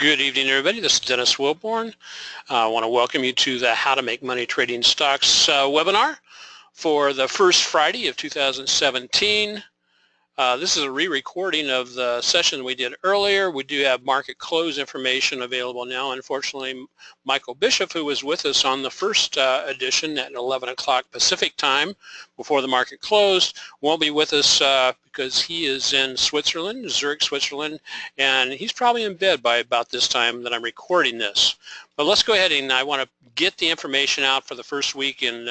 Good evening, everybody. This is Dennis Wilborn. I want to welcome you to the How to Make Money Trading Stocks webinar for the first Friday of 2017. This is a re-recording of the session we did earlier. We do have market close information available now. Unfortunately, Michael Bishop, who was with us on the first edition at 11 o'clock Pacific time before the market closed, won't be with us because he is in Switzerland, Zurich, Switzerland, and he's probably in bed by about this time that I'm recording this. But let's go ahead and I want to get the information out for the first week in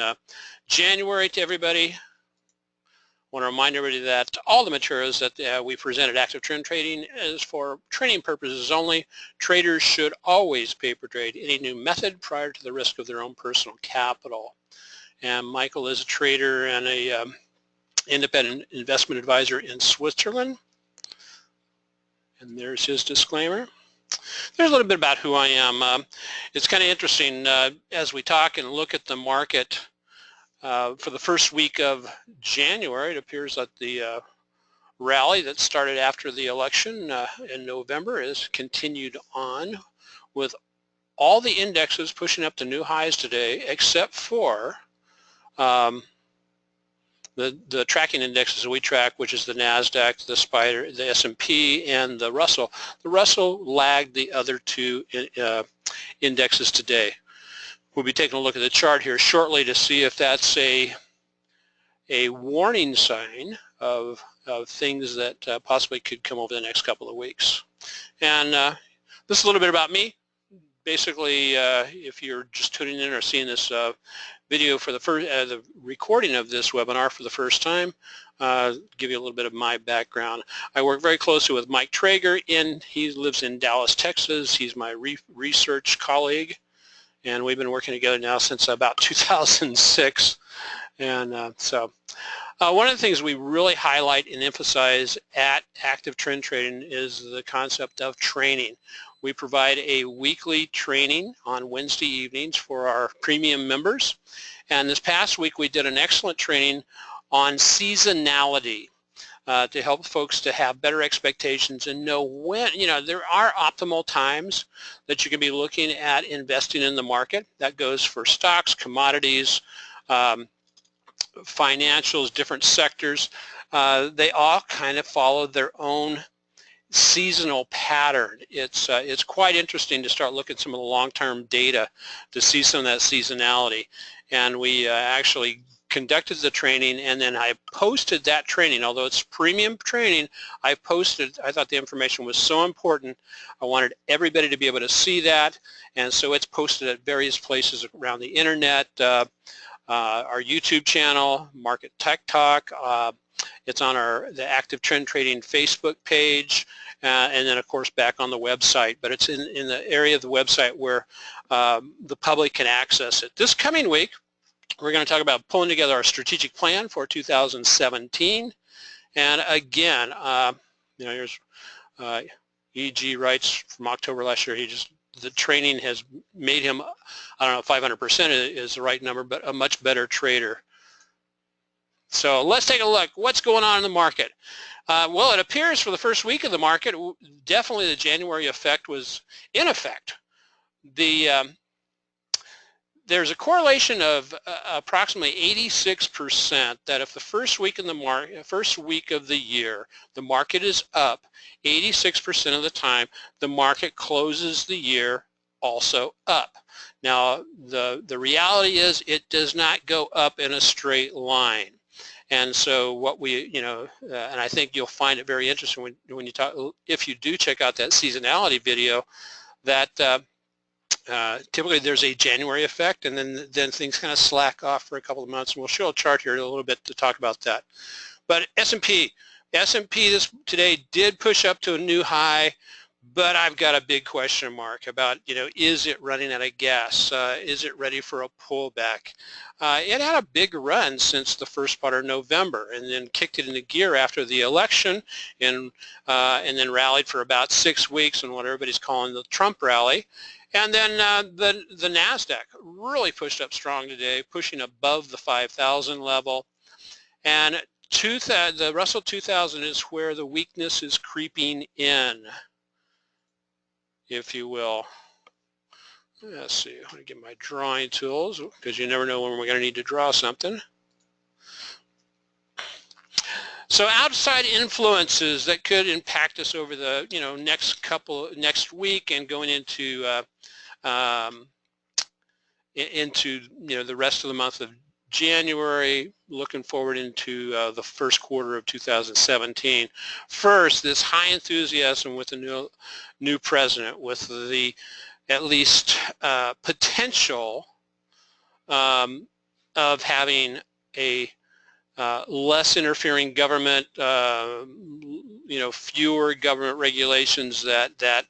January to everybody. I want to remind everybody that all the materials that we present at Active Trend Trading is for training purposes only. Traders should always paper trade any new method prior to the risk of their own personal capital. And Michael is a trader and a independent investment advisor in Switzerland. And there's his disclaimer. There's a little bit about who I am. It's kind of interesting as we talk and look at the market. For the first week of January, it appears that the rally that started after the election in November is continued on with all the indexes pushing up to new highs today, except for the tracking indexes that we track, which is the NASDAQ, the SPDR, the S&P, and the Russell. The Russell lagged the other two indexes today. We'll be taking a look at the chart here shortly to see if that's a warning sign of things that possibly could come over the next couple of weeks. And this is a little bit about me. Basically, if you're just tuning in or seeing this video for the recording of this webinar for the first time, give you a little bit of my background. I work very closely with Mike Traeger. He lives in Dallas, Texas. He's my research colleague. And we've been working together now since about 2006. And so one of the things we really highlight and emphasize at Active Trend Trading is the concept of training. We provide a weekly training on Wednesday evenings for our premium members. And this past week we did an excellent training on seasonality. To help folks to have better expectations and know when, there are optimal times that you can be looking at investing in the market. That goes for stocks, commodities, financials, different sectors. They all kind of follow their own seasonal pattern. It's quite interesting to start looking at some of the long-term data to see some of that seasonality. And we actually conducted the training, and then I posted that training. Although it's premium training, I thought the information was so important, I wanted everybody to be able to see that, and so it's posted at various places around the internet, our YouTube channel, Market Tech Talk, it's on the Active Trend Trading Facebook page, and then of course back on the website, but it's in the area of the website where the public can access it. This coming week, we're going to talk about pulling together our strategic plan for 2017. And again, here's E.G. writes from October last year, the training has made him, I don't know, 500% is the right number, but a much better trader. So let's take a look. What's going on in the market? Well, it appears for the first week of the market, definitely the January effect was in effect. There's a correlation of approximately 86% that if the first week of the year the market is up, 86% of the time the market closes the year also up. Now the reality is it does not go up in a straight line. And so what we, and I think you'll find it very interesting when you talk, if you do check out that seasonality video, that typically there's a January effect, and then things kind of slack off for a couple of months. And we'll show a chart here in a little bit to talk about that. But S&P today did push up to a new high, but I've got a big question mark about, is it running out of gas? Is it ready for a pullback? It had a big run since the first part of November, and then kicked it into gear after the election, and then rallied for about 6 weeks in what everybody's calling the Trump rally. And then the NASDAQ really pushed up strong today, pushing above the 5,000 level. And the Russell 2000 is where the weakness is creeping in. if you will. Let's see, I'm going to get my drawing tools because you never know when we're going to need to draw something. So outside influences that could impact us over the next week and going into the rest of the month of January, looking forward into the first quarter of 2017. First, this high enthusiasm with the new president, with the at least potential of having a less interfering government, fewer government regulations that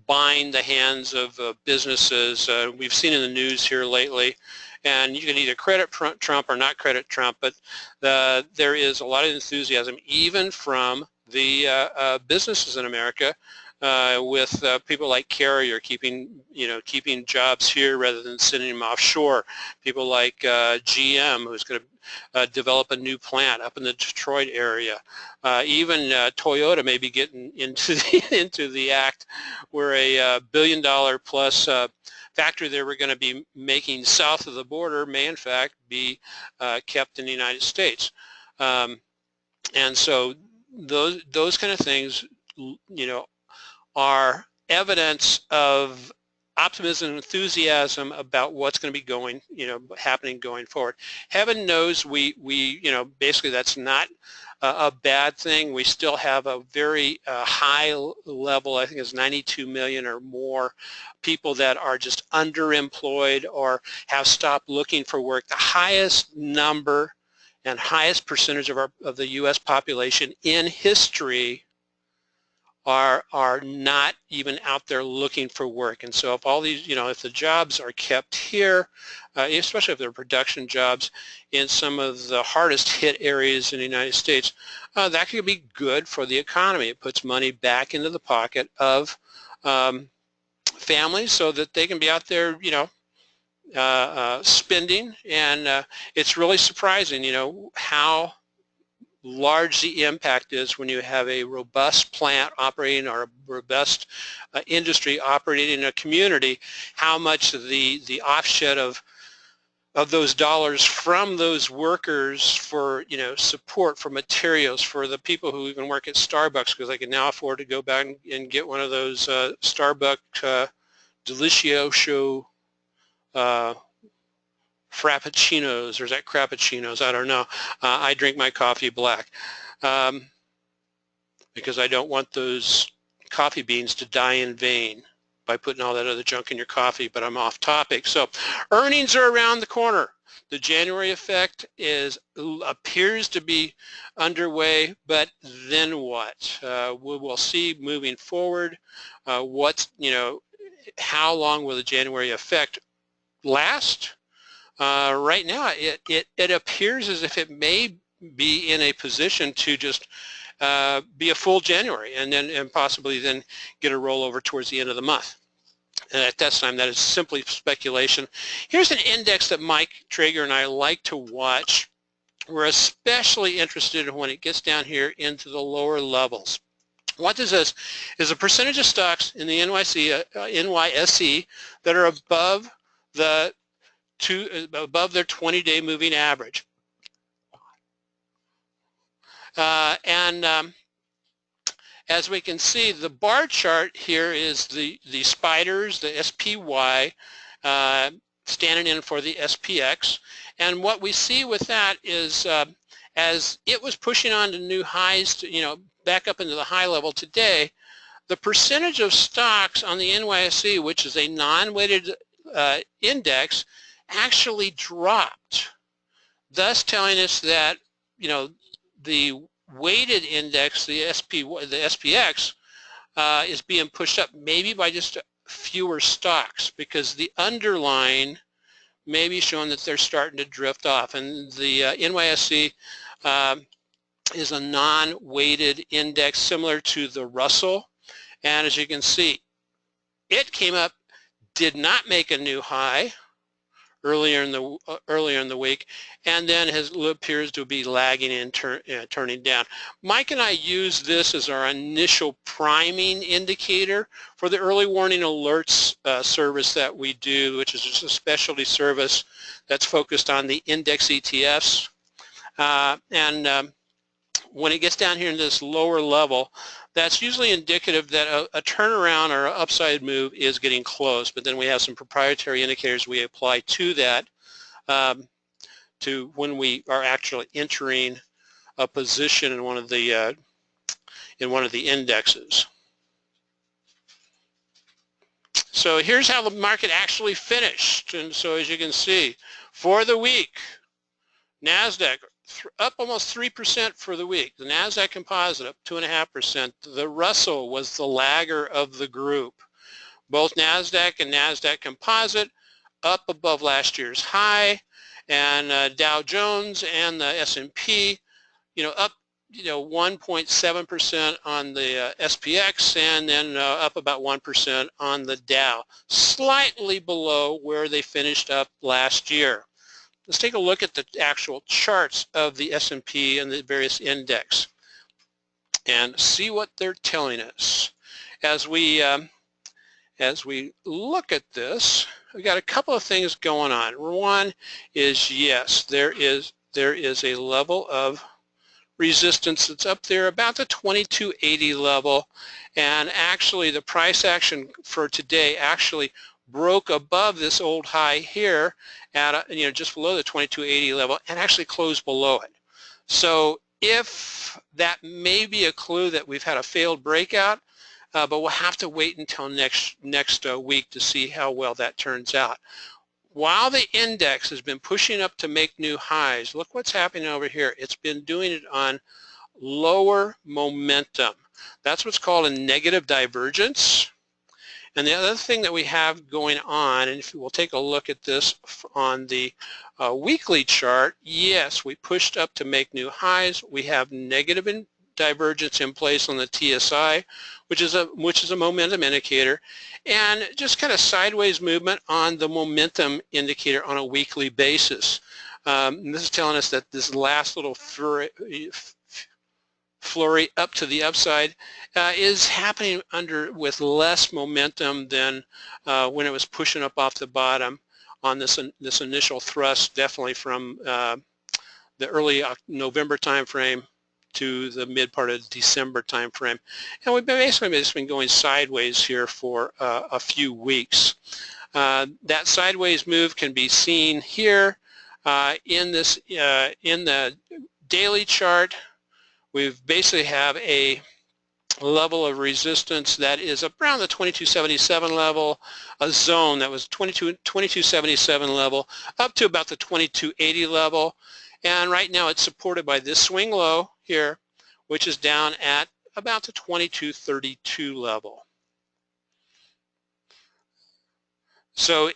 bind the hands of businesses. We've seen in the news here lately, and you can either credit Trump or not credit Trump, but there is a lot of enthusiasm even from the businesses in America with people like Carrier keeping jobs here rather than sending them offshore. People like GM, who's going to develop a new plant up in the Detroit area. Even Toyota may be getting into the act, where a $1 billion plus factory they were going to be making south of the border may in fact be kept in the United States. And so those kind of things, are evidence of optimism and enthusiasm about what's going to be happening going forward. Heaven knows we basically that's not a bad thing. We still have a very high level, I think it's 92 million or more people that are just underemployed or have stopped looking for work. The highest number and highest percentage of the U.S. population in history are not even out there looking for work. And so if all these, if the jobs are kept here, especially if they're production jobs in some of the hardest hit areas in the United States, that could be good for the economy. It puts money back into the pocket of families so that they can be out there, spending. And it's really surprising, how large the impact is when you have a robust plant operating or a robust industry operating in a community, how much the offset of those dollars from those workers for support, for materials, for the people who even work at Starbucks, because they can now afford to go back and get one of those Starbucks Delicioso Frappuccinos, or is that Crappuccinos? I don't know. I drink my coffee black because I don't want those coffee beans to die in vain by putting all that other junk in your coffee, but I'm off topic. So earnings are around the corner. The January effect appears to be underway, but then what? We will see moving forward how long will the January effect last? Right now, it appears as if it may be in a position to just be a full January, and possibly then get a rollover towards the end of the month. And at that time, that is simply speculation. Here's an index that Mike Traeger and I like to watch. We're especially interested in when it gets down here into the lower levels. What this is a percentage of stocks in the NYSE that are above their 20-day moving average. As we can see, the bar chart here is the spiders, the SPY, standing in for the SPX. And what we see with that is as it was pushing on to new highs, back up into the high level today, the percentage of stocks on the NYSE, which is a non-weighted index, actually dropped, thus telling us that the weighted index, the SPX, is being pushed up maybe by just fewer stocks, because the underlying may be showing that they're starting to drift off. And the NYSE is a non-weighted index similar to the Russell, and as you can see, it came up, did not make a new high earlier in the week, and then appears to be lagging and turning down. Mike and I use this as our initial priming indicator for the early warning alerts service that we do, which is just a specialty service that's focused on the index ETFs. When it gets down here in this lower level, that's usually indicative that a turnaround or an upside move is getting close. But then we have some proprietary indicators we apply to that to when we are actually entering a position in one of the indexes. So here's how the market actually finished. And so as you can see, for the week, NASDAQ up almost 3% for the week. The NASDAQ Composite up 2.5%. The Russell was the lagger of the group. Both NASDAQ and NASDAQ Composite up above last year's high, and Dow Jones and the S&P, up 1.7% on the SPX, and then up about 1% on the Dow, slightly below where they finished up last year. Let's take a look at the actual charts of the S&P and the various index and see what they're telling us. As we look at this, we've got a couple of things going on. One is, yes, there is a level of resistance that's up there about the 2280 level, and actually the price action for today actually broke above this old high here at just below the 2280 level and actually closed below it. So if that may be a clue that we've had a failed breakout, but we'll have to wait until next week to see how well that turns out. While the index has been pushing up to make new highs, look what's happening over here. It's been doing it on lower momentum. That's what's called a negative divergence. And the other thing that we have going on, and if we'll take a look at this on the weekly chart, yes, we pushed up to make new highs. We have negative divergence in place on the TSI, which is a momentum indicator, and just kind of sideways movement on the momentum indicator on a weekly basis. And this is telling us that this last little flurry up to the upside is happening with less momentum than when it was pushing up off the bottom on this initial thrust, definitely from the early November time frame to the mid part of the December time frame. And we've basically been going sideways here for a few weeks. That sideways move can be seen here in the daily chart. We basically have a level of resistance that is around the 2277 level, a zone that was 2277 level up to about the 2280 level, and right now it's supported by this swing low here, which is down at about the 2232 level. So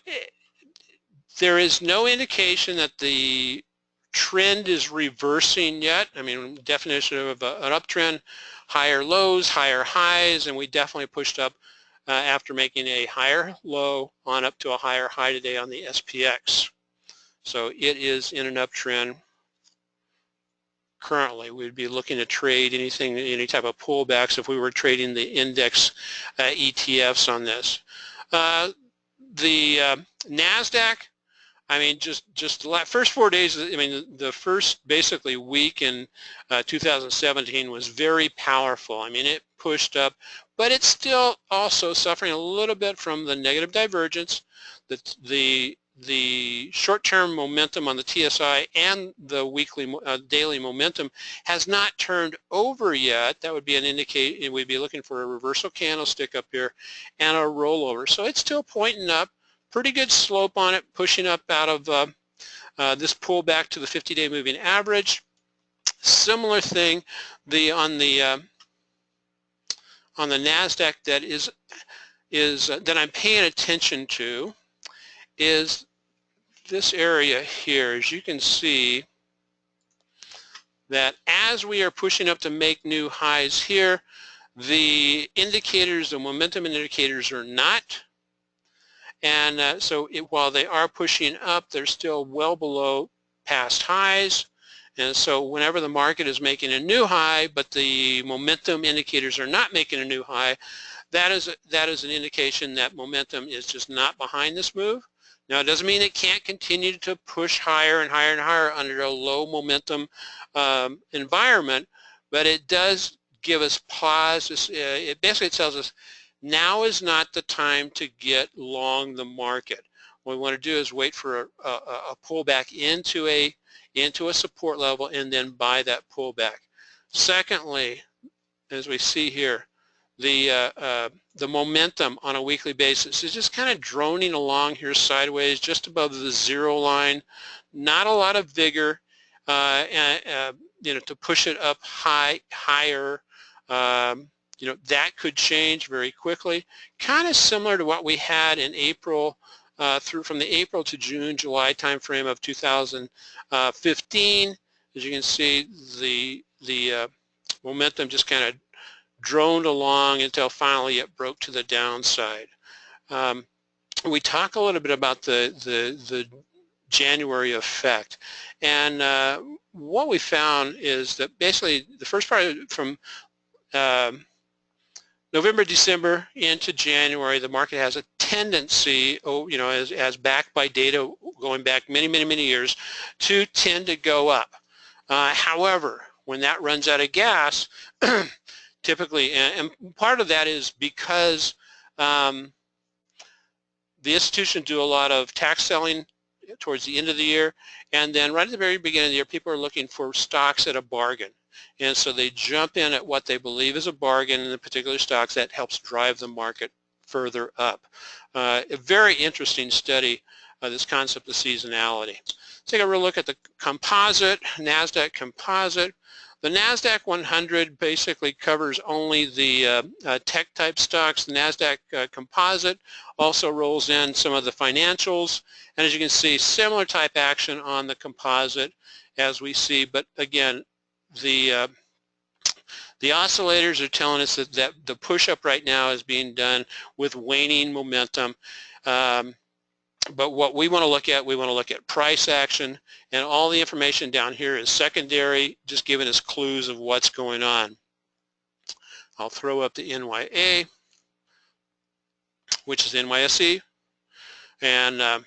there is no indication that the trend is reversing yet. I mean, definition of an uptrend, higher lows, higher highs, and we definitely pushed up after making a higher low on up to a higher high today on the SPX. So it is in an uptrend currently. We'd be looking to trade any type of pullbacks if we were trading the index ETFs on this. The NASDAQ, I mean, just the first 4 days, I mean, the first basically week in 2017 was very powerful. I mean, it pushed up, but it's still also suffering a little bit from the negative divergence. The short-term momentum on the TSI and the weekly, daily momentum has not turned over yet. That would be an indicator. We'd be looking for a reversal candlestick up here and a rollover. So it's still pointing up. Pretty good slope on it, pushing up out of this pullback to the 50-day moving average. Similar thing on the NASDAQ that I'm paying attention to is this area here. As you can see, that as we are pushing up to make new highs here, the indicators, the momentum indicators are not. And so while they are pushing up, they're still well below past highs. And so whenever the market is making a new high, but the momentum indicators are not making a new high, that is an indication that momentum is just not behind this move. Now, it doesn't mean it can't continue to push higher and higher and higher under a low momentum environment, but it does give us pause. It basically tells us now is not the time to get long the market. What we want to do is wait for a pullback into a support level and then buy that pullback. Secondly, as we see here, the momentum on a weekly basis is just kind of droning along here sideways, just above the zero line. Not a lot of vigor, to push it up higher. That could change very quickly. Kind of similar to what we had in April, from the April to June, July timeframe of 2015. As you can see, the momentum just kind of droned along until finally it broke to the downside. We talk a little bit about the January effect, and what we found is that basically the first part from November, December into January, the market has a tendency, as backed by data going back many years, to tend to go up. However, when that runs out of gas, typically, and part of that is because the institutions do a lot of tax selling towards the end of the year, and then right at the very beginning of the year, people are looking for stocks at a bargain. And so they jump in at what they believe is a bargain in the particular stocks. That helps drive the market further up. A very interesting study, this concept of seasonality. Let's take a real look at the composite, NASDAQ composite. The NASDAQ 100 basically covers only the tech type stocks. The NASDAQ composite also rolls in some of the financials. And as you can see, similar type action on the composite as we see, but again, the oscillators are telling us that the push up right now is being done with waning momentum. But what we want to look at price action, and all the information down here is secondary, just giving us clues of what's going on. I'll throw up the NYA, which is NYSE, and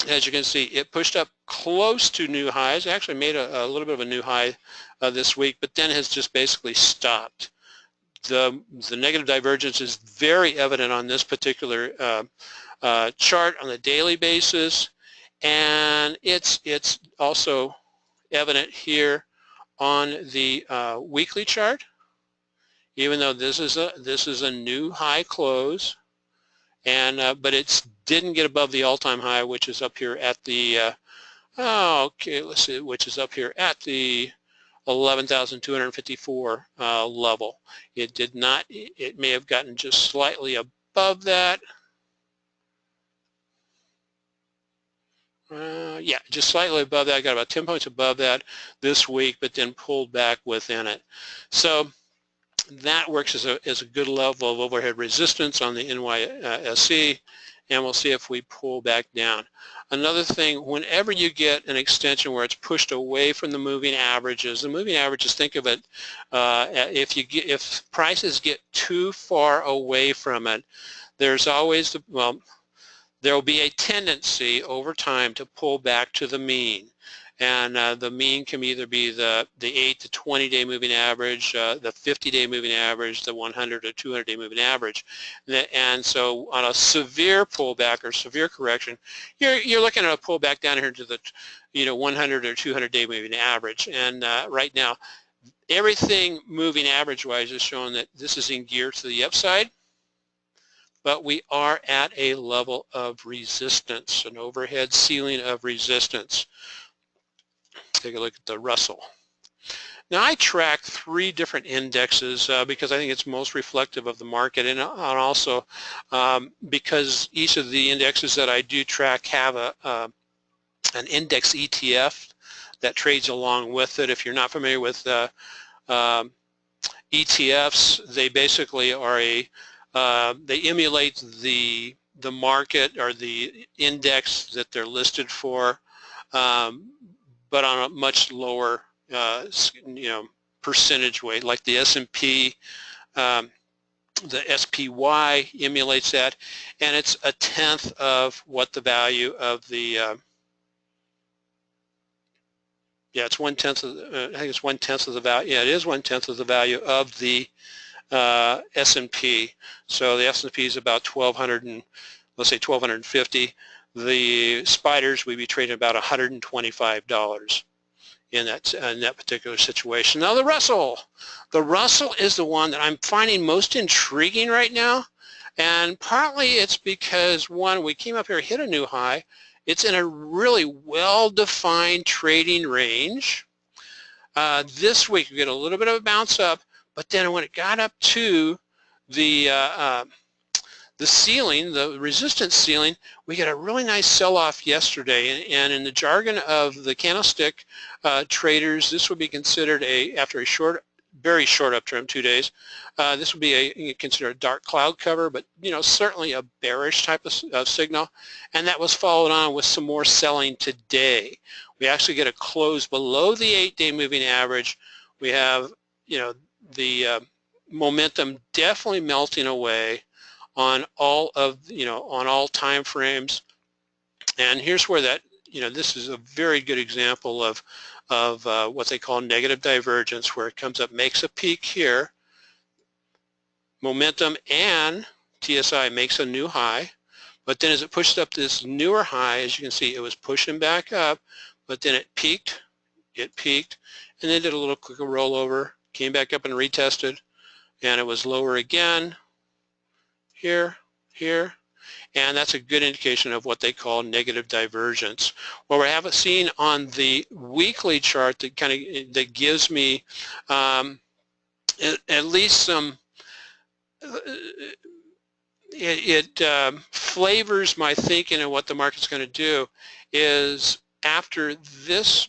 as you can see, it pushed up close to new highs. It actually made a little bit of a new high this week, but then has just basically stopped. The negative divergence is very evident on this particular chart on the daily basis, and it's also evident here on the weekly chart. Even though this is a new high close, and but it didn't get above the all-time high, which is up here at the let's see, which is up here at the 11,254 level. It did not. It may have gotten just slightly above that. Yeah, just slightly above that. I got about 10 points above that this week, but then pulled back within it. So that works as a good level of overhead resistance on the NYSE, and we'll see if we pull back down. Another thing, whenever you get an extension where it's pushed away from the moving averages, think of it, if prices get too far away from it, there's always there will be a tendency over time to pull back to the mean. And the mean can either be the 8 to 20-day moving average, the 50-day moving average, the 100 or 200-day moving average. And so on a severe pullback or severe correction, you're looking at a pullback down here to the 100 or 200-day moving average. And right now, everything moving average-wise is showing that this is in gear to the upside, but we are at a level of resistance, an overhead ceiling of resistance. Take a look at the Russell. Now I track 3 different indexes because I think it's most reflective of the market, and also because each of the indexes that I do track have an index ETF that trades along with it. If you're not familiar with ETFs, they basically are they emulate the market or the index that they're listed for, but on a much lower percentage weight, like the S&P. The SPY emulates that, and it's a tenth of what the value of the it's 1/10 of I think it's 1/10 of the value. Yeah, it is 1/10 of the value of the S&P. So the S&P is about 1,200 and let's say 1,250. The spiders would be trading about $125 in that particular situation. Now the Russell is the one that I'm finding most intriguing right now, and partly it's because, one, we came up here, hit a new high. It's in a really well-defined trading range. This week we get a little bit of a bounce up, but then when it got up to the ceiling, the resistance ceiling, we get a really nice sell-off yesterday, and in the jargon of the candlestick traders, this would be considered after a very short uptrend, 2 days. This would be considered a dark cloud cover, but certainly a bearish type of signal, and that was followed on with some more selling today. We actually get a close below the 8-day moving average. We have the momentum definitely melting away on all of on all time frames, and here's where that this is a very good example of what they call negative divergence, where it comes up, makes a peak here, momentum and TSI makes a new high, but then as it pushed up this newer high, as you can see, it was pushing back up, but then it peaked, and then did a little quicker rollover, came back up and retested, and it was lower again, here, and that's a good indication of what they call negative divergence. What we haven't seen on the weekly chart that gives me at least some, it flavors my thinking of what the market's going to do, is after this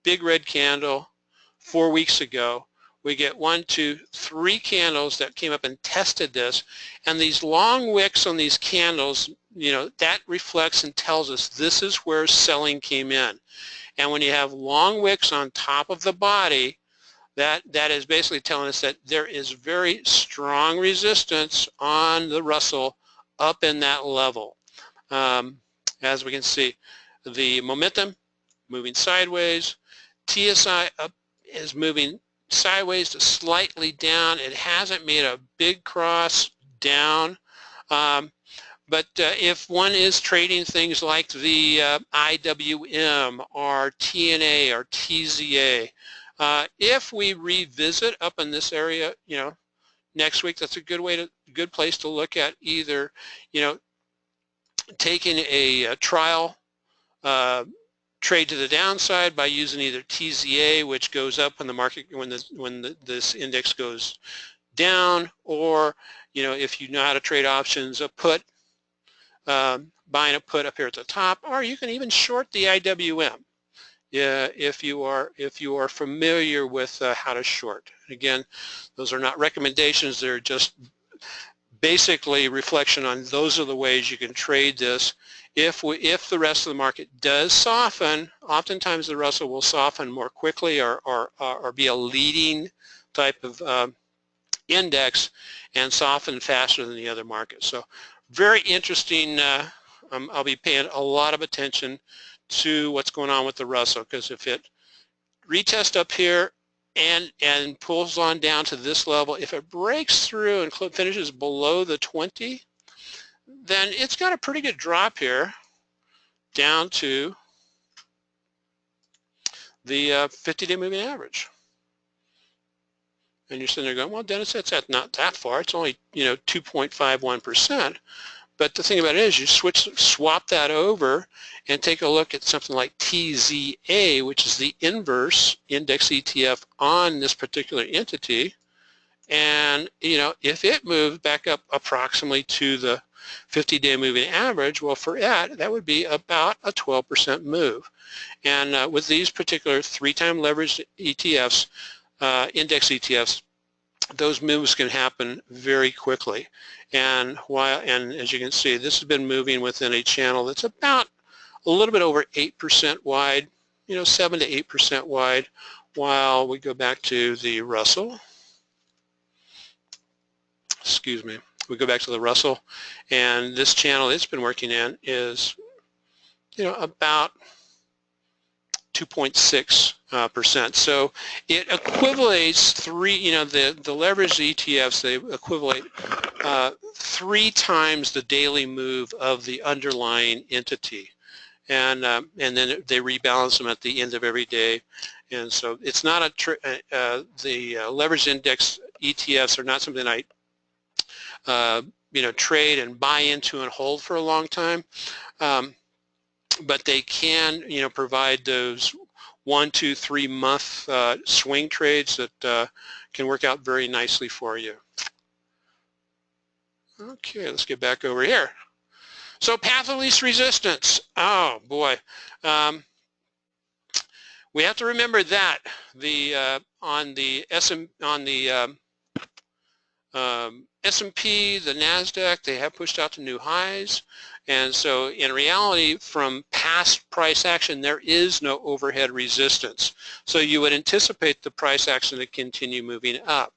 big red candle 4 weeks ago, we get 1, 2, 3 candles that came up and tested this, and these long wicks on these candles, that reflects and tells us this is where selling came in. And when you have long wicks on top of the body, that is basically telling us that there is very strong resistance on the Russell up in that level. As we can see, the momentum moving sideways, TSI up is moving sideways to slightly down. It hasn't made a big cross down, but if one is trading things like the IWM or TNA or TZA, if we revisit up in this area, next week, that's a good place to look at either, taking a trial trade to the downside by using either TZA, which goes up when the market this index goes down, or if you know how to trade options, a put, buying a put up here at the top, or you can even short the IWM. If you are familiar with how to short. Again, those are not recommendations, they're just basically reflection on those are the ways you can trade this. If the rest of the market does soften, oftentimes the Russell will soften more quickly or be a leading type of index and soften faster than the other markets. So very interesting. I'll be paying a lot of attention to what's going on with the Russell, because if it retests up here and pulls on down to this level, if it breaks through and finishes below the 20, then it's got a pretty good drop here down to the 50-day moving average. And you're sitting there going, well, Dennis, that's not that far. It's only 2.51%. But the thing about it is you swap that over and take a look at something like TZA, which is the inverse index ETF on this particular entity. And if it moves back up approximately to the 50-day moving average, well, for it, that would be about a 12% move. And with these particular 3-time leveraged ETFs, index ETFs, those moves can happen very quickly. And as you can see, this has been moving within a channel that's about a little bit over 8% wide, 7 to 8% wide, while we go back to the Russell. Excuse me. We go back to the Russell, and this channel it's been working in is, about 2.6%. So it equivalates the leveraged ETFs, they equivalent 3 times the daily move of the underlying entity. And then they rebalance them at the end of every day. And so it's not the leveraged index ETFs are not something I trade and buy into and hold for a long time, but they can provide those 1, 2, 3 month swing trades that can work out very nicely for you. Okay, let's get back over here. So path of least resistance. Oh boy, we have to remember that on the S&P, the NASDAQ, they have pushed out to new highs, and so in reality, from past price action, there is no overhead resistance. So you would anticipate the price action to continue moving up.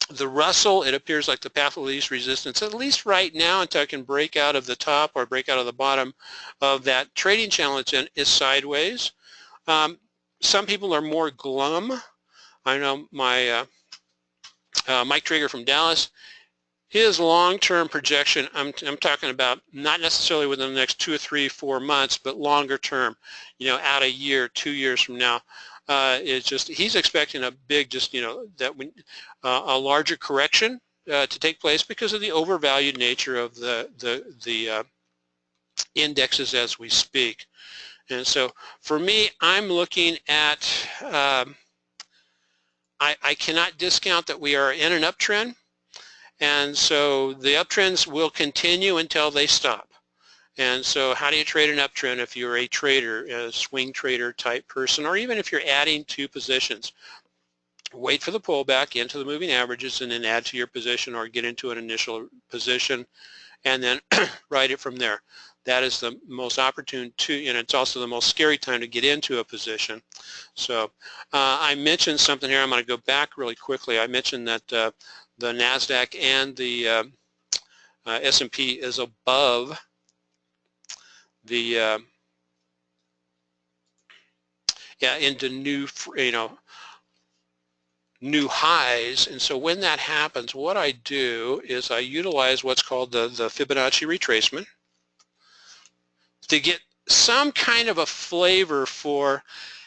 The Russell, it appears like the path of least resistance, at least right now, until I can break out of the top or break out of the bottom of that trading challenge, is sideways. Some people are more glum. I know my Mike Traeger from Dallas, his long-term projection, I'm talking about not necessarily within the next 2 or 3, 4 months, but longer term, out a year, 2 years from now, is just he's expecting a big, a larger correction to take place because of the overvalued nature of the indexes as we speak. And so for me, I'm looking at I cannot discount that we are in an uptrend, and so the uptrends will continue until they stop. And so how do you trade an uptrend if you're a trader, a swing trader type person, or even if you're adding 2 positions? Wait for the pullback into the moving averages and then add to your position or get into an initial position and then ride it from there. That is the most opportune and it's also the most scary time to get into a position. So I mentioned something here. I'm going to go back really quickly. I mentioned that the NASDAQ and the S&P is above the into new highs. And so when that happens, what I do is I utilize what's called the Fibonacci retracement to get some kind of a flavor for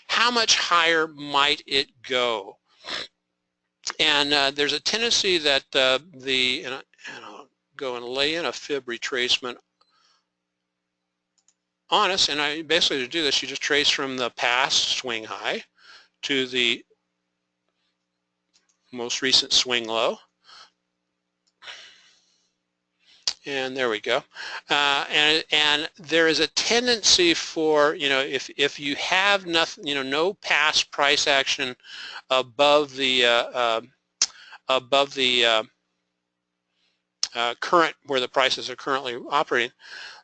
how much higher might it go. And there's a tendency that and I'll go and lay in a fib retracement on us, and I basically to do this, you just trace from the past swing high to the most recent swing low. And there we go. And there is a tendency for, if you have nothing, no past price action above the current, where the prices are currently operating,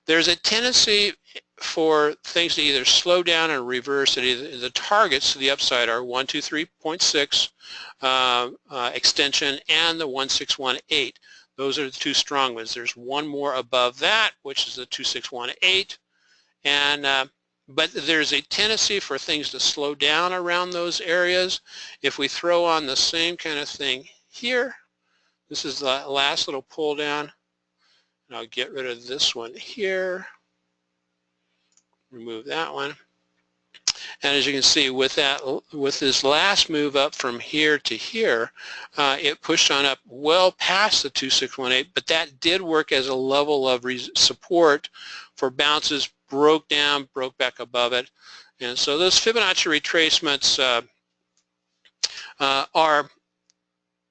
there's a tendency for things to either slow down or reverse. And either the targets to the upside are 123.6 extension and the 1618. Those are the 2 strong ones. There's one more above that, which is the 2618, and but there's a tendency for things to slow down around those areas. If we throw on the same kind of thing here, this is the last little pull down, and I'll get rid of this one here, remove that one. And as you can see, with this last move up from here to here, it pushed on up well past the 2618, but that did work as a level of support for bounces, broke down, broke back above it. And so those Fibonacci retracements are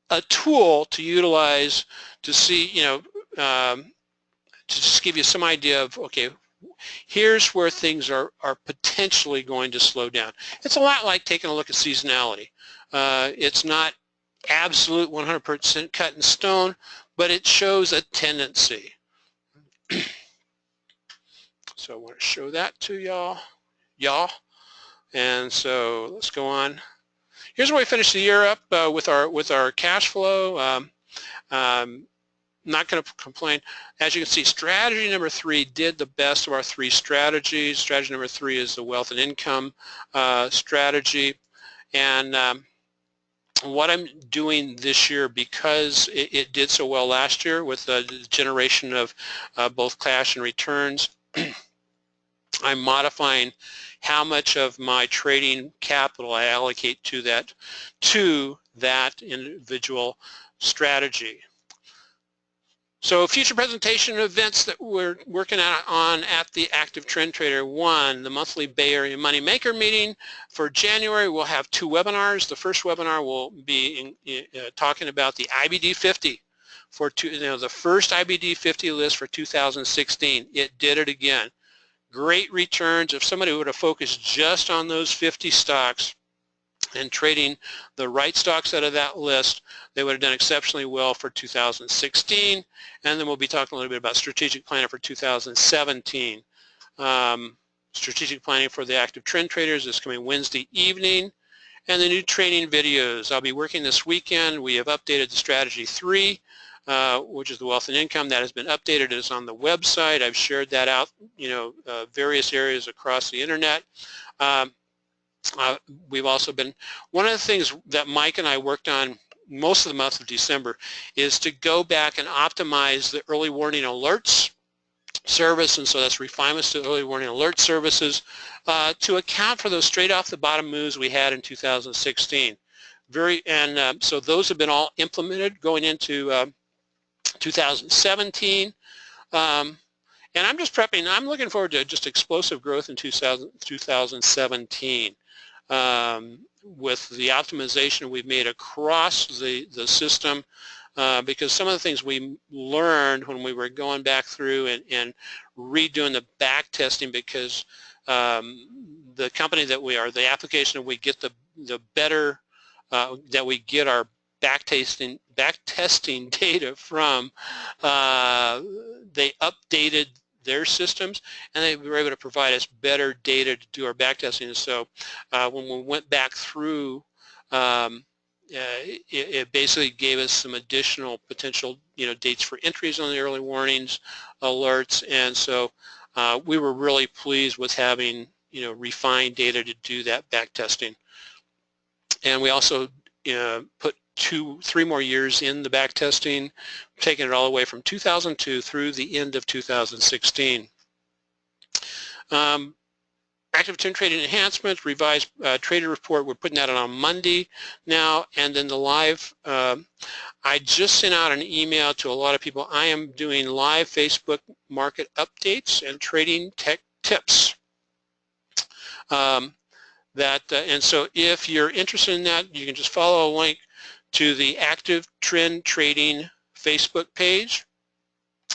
a tool to utilize to see, to just give you some idea of, okay, here's where things are potentially going to slow down. It's a lot like taking a look at seasonality. It's not absolute 100% cut in stone, but it shows a tendency. So I want to show that to y'all. And so let's go on. Here's where we finish the year up with our cash flow. Not going to complain. As you can see, strategy number 3 did the best of our 3 strategies. Strategy number 3 is the wealth and income strategy. And what I'm doing this year, because it did so well last year with the generation of both cash and returns, I'm modifying how much of my trading capital I allocate to that individual strategy. So future presentation events that we're working on at the Active Trend Trader. 1, the monthly Bay Area Money Maker meeting. For January, we'll have 2 webinars. The first webinar will be talking about the IBD 50 for the first IBD 50 list for 2016. It did it again. Great returns. If somebody would have focused just on those 50 stocks and trading the right stocks out of that list, they would have done exceptionally well for 2016. And then we'll be talking a little bit about strategic planning for 2017. Strategic planning for the active trend traders is coming Wednesday evening. And the new training videos. I'll be working this weekend. We have updated the strategy 3, which is the wealth and income. That has been updated. It's on the website. I've shared that out, various areas across the internet. We've also been, one of the things that Mike and I worked on most of the month of December is to go back and optimize the early warning alerts service, and so that's refinements to early warning alert services to account for those straight off the bottom moves we had in 2016. So those have been all implemented going into 2017. And I'm just prepping. I'm looking forward to just explosive growth in 2017 with the optimization we've made across the system, because some of the things we learned when we were going back through and redoing the back testing, because the company that we are, the application that we get the better that we get our back testing data from, they updated their systems and they were able to provide us better data to do our back testing. And so when we went back through, it basically gave us some additional potential dates for entries on the early warnings alerts, and so we were really pleased with having refined data to do that back testing. And we also put 3 more years in the back testing, taking it all the way from 2002 through the end of 2016. Active trend trading enhancements, revised trader report, we're putting that out on Monday now, and then the live, I just sent out an email to a lot of people. I am doing live Facebook market updates and trading tech tips. And so if you're interested in that, you can just follow a link to the Active Trend Trading Facebook page.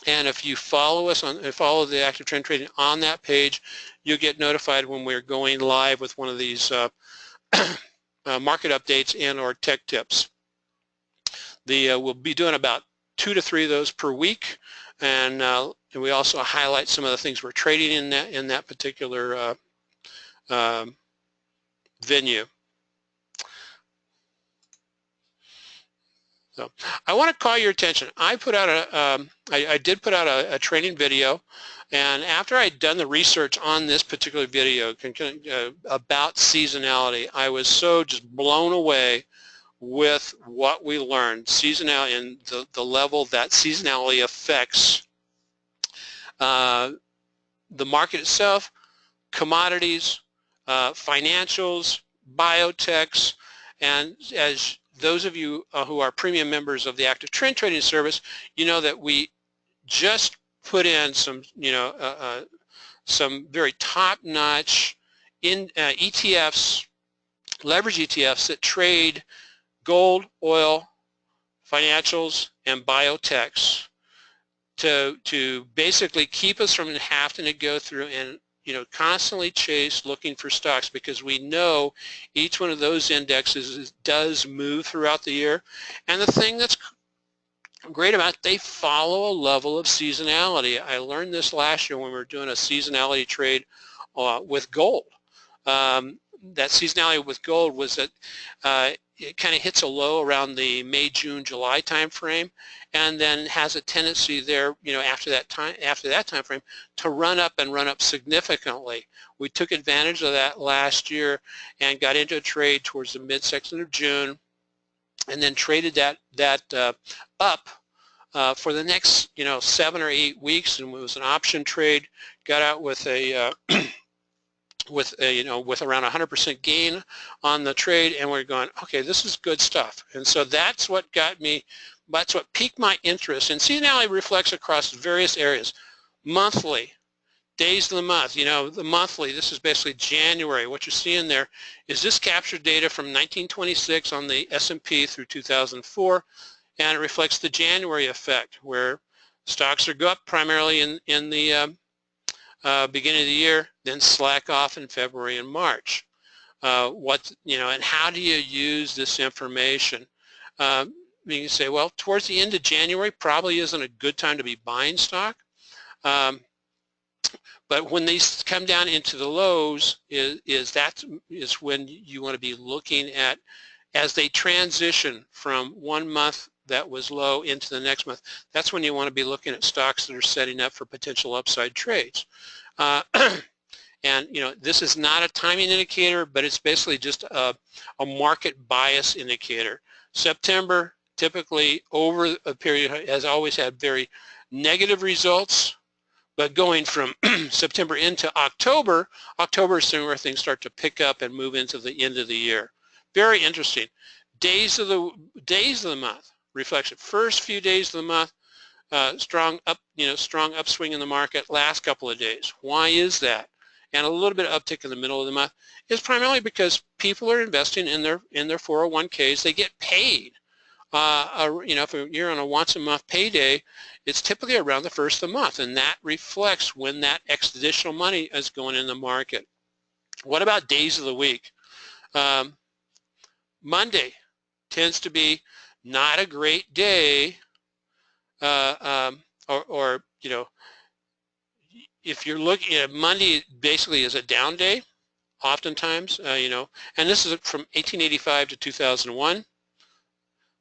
And if you follow us follow the Active Trend Trading on that page, you'll get notified when we're going live with one of these market updates and or tech tips. We'll be doing about 2 to 3 of those per week, and we also highlight some of the things we're trading in that particular venue. So I want to call your attention. I put out I did put out a training video, and after I'd done the research on this particular video about seasonality, I was so just blown away with what we learned. Seasonality and the level that seasonality affects the market itself, commodities, financials, biotechs, and as those of you who are premium members of the Active Trend Trading Service, you know that we just put in some, some very top-notch ETFs, leverage ETFs that trade gold, oil, financials, and biotechs to basically keep us from having to go through and constantly chase looking for stocks, because we know each one of those indexes does move throughout the year. And the thing that's great about it, they follow a level of seasonality. I learned this last year when we were doing a seasonality trade with gold. That seasonality with gold was that it kind of hits a low around the May, June, July time frame, and then has a tendency there, after that time frame, to run up significantly. We took advantage of that last year and got into a trade towards the midsection of June, and then traded that up for the next 7 or 8 weeks, and it was an option trade. Got out with a with around 100% gain on the trade, and we're going, okay, this is good stuff. And so that's what piqued my interest. And seasonality reflects across various areas. Monthly, days of the month, the monthly, this is basically January. What you're seeing there is this captured data from 1926 on the S&P through 2004, and it reflects the January effect, where stocks are go up primarily in the beginning of the year, then slack off in February and March. And how do you use this information? You can say, well, towards the end of January probably isn't a good time to be buying stock. But when these come down into the lows, is when you want to be looking at, as they transition from one month that was low into the next month. That's when you want to be looking at stocks that are setting up for potential upside trades. And this is not a timing indicator, but it's basically just a market bias indicator. September, typically over a period, has always had very negative results, but going from September into October is where things start to pick up and move into the end of the year. Very interesting. Days of the month reflection. First few days of the month, strong upswing in the market. Last couple of days. Why is that? And a little bit of uptick in the middle of the month is primarily because people are investing in their 401ks. They get paid. If you're on a once a month payday, it's typically around the first of the month, and that reflects when that additional money is going in the market. What about days of the week? Monday tends to be not a great day, if you're looking at Monday, basically is a down day, oftentimes, and this is from 1885 to 2001.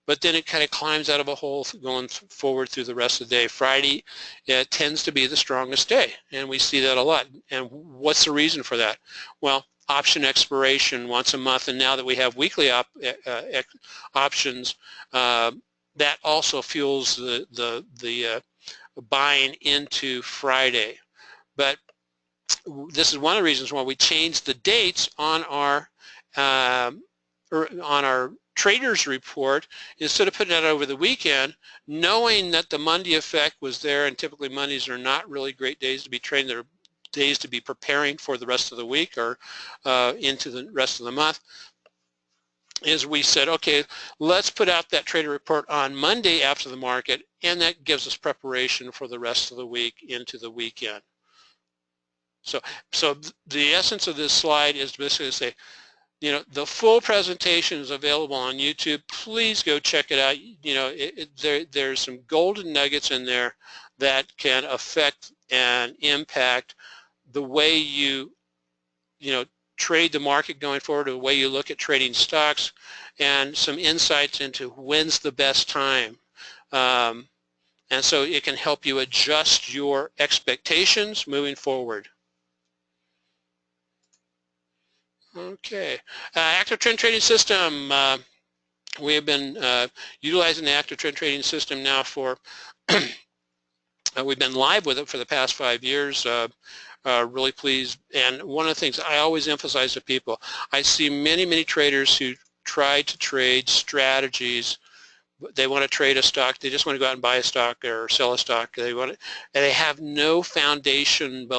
But then it kind of climbs out of a hole going forward through the rest of the day. Friday tends to be the strongest day, and we see that a lot. And what's the reason for that? Well, option expiration once a month, and now that we have weekly options, that also fuels the buying into Friday. But this is one of the reasons why we changed the dates on our traders report. Instead of putting that over the weekend, knowing that the Monday effect was there, and typically Mondays are not really great days to be trading, they're days to be preparing for the rest of the week or into the rest of the month, is we said, okay, let's put out that trader report on Monday after the market, and that gives us preparation for the rest of the week into the weekend. So the essence of this slide is basically to say, the full presentation is available on YouTube. Please go check it out. There's some golden nuggets in there that can affect and impact the way you trade the market going forward, the way you look at trading stocks, and some insights into when's the best time. And so it can help you adjust your expectations moving forward. Okay, active trend trading system. We have been utilizing the active trend trading system now for, we've been live with it for the past 5 years. Really pleased. And one of the things I always emphasize to people, I see many traders who try to trade strategies. They want to trade a stock. They just want to go out and buy a stock or sell a stock. And they have no foundation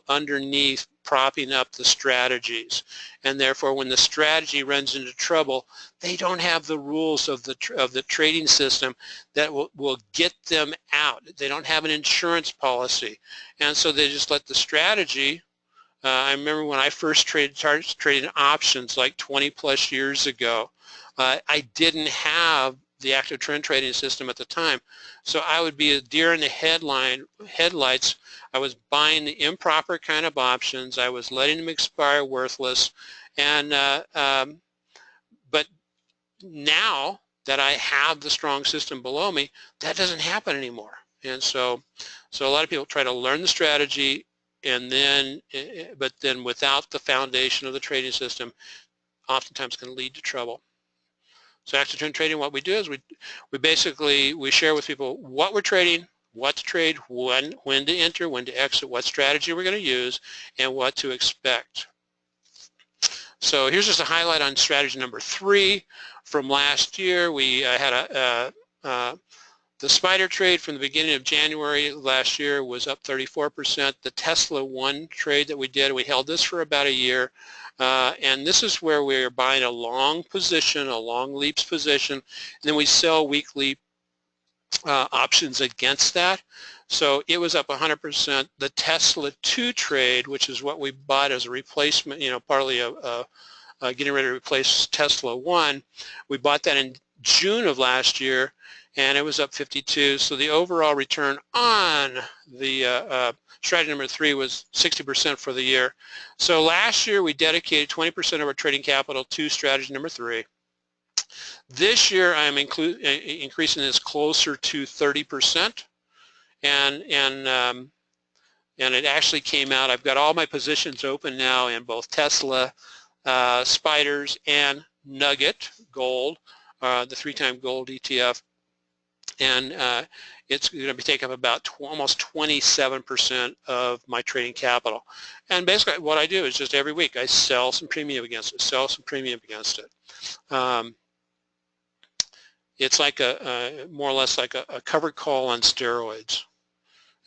underneath propping up the strategies, and therefore when the strategy runs into trouble, they don't have the rules of the trading system that will get them out. They don't have an insurance policy, and so they just let the strategy I remember when I first started trading options like 20 plus years ago. I didn't have the active trend trading system at the time, so I would be a deer in the headlights. I was buying the improper kind of options. I was letting them expire worthless, and but now that I have the strong system below me, that doesn't happen anymore. And so a lot of people try to learn the strategy, and then, but then without the foundation of the trading system, oftentimes can lead to trouble. So active trend trading, what we do is we share with people what we're trading, what to trade, when to enter, when to exit, what strategy we're going to use, and what to expect. So here's just a highlight on strategy number 3 from last year. We had the spider trade from the beginning of January last year was up 34%. The Tesla 1 trade that we did, we held this for about a year. And this is where we're buying a long position, a long leaps position, and then we sell weekly options against that. So it was up 100%. The Tesla 2 trade, which is what we bought as a replacement, partly getting ready to replace Tesla 1, we bought that in June of last year, and it was up 52. So the overall return on the strategy number 3 was 60% for the year. So last year we dedicated 20% of our trading capital to strategy number 3. This year I'm increasing this closer to 30%, and it actually came out. I've got all my positions open now in both Tesla, spiders, and Nugget Gold, the 3-time gold ETF, and it's going to be taking up about almost 27% of my trading capital. And basically what I do is just every week I sell some premium against it, sell some premium against it. It's like more or less like a covered call on steroids.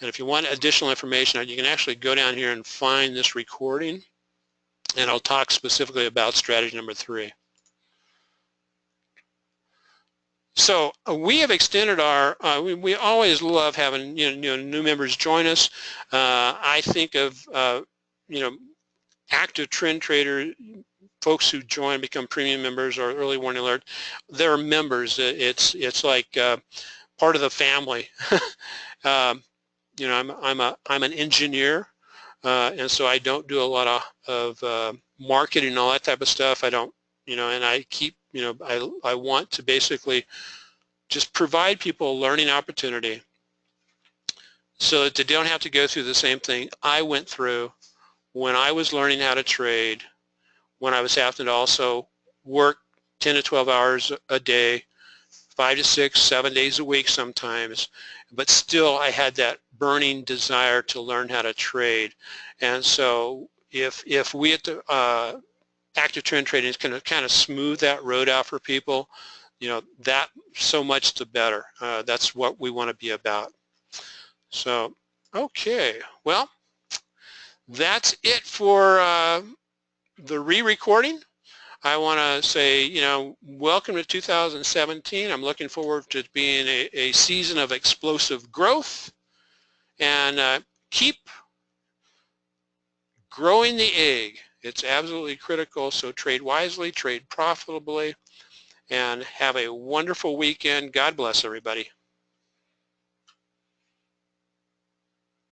And if you want additional information, you can actually go down here and find this recording, and I'll talk specifically about strategy number 3. So we have extended our, we always love having new members join us. I think of active trend trader folks who join, become premium members or early warning alert. They're members. It's like part of the family. I'm an engineer, and so I don't do a lot of marketing and all that type of stuff. I don't, and I keep, I want to basically just provide people a learning opportunity so that they don't have to go through the same thing I went through when I was learning how to trade, when I was having to also work 10 to 12 hours a day, 5 to 6, 7 days a week sometimes, but still I had that burning desire to learn how to trade. And so if we at the active trend trading is going to kind of smooth that road out for people, that so much the better. That's what we want to be about. So, okay, well, that's it for the re-recording. I want to say, welcome to 2017. I'm looking forward to being a season of explosive growth, and keep growing the egg. It's absolutely critical, so trade wisely, trade profitably, and have a wonderful weekend. God bless everybody.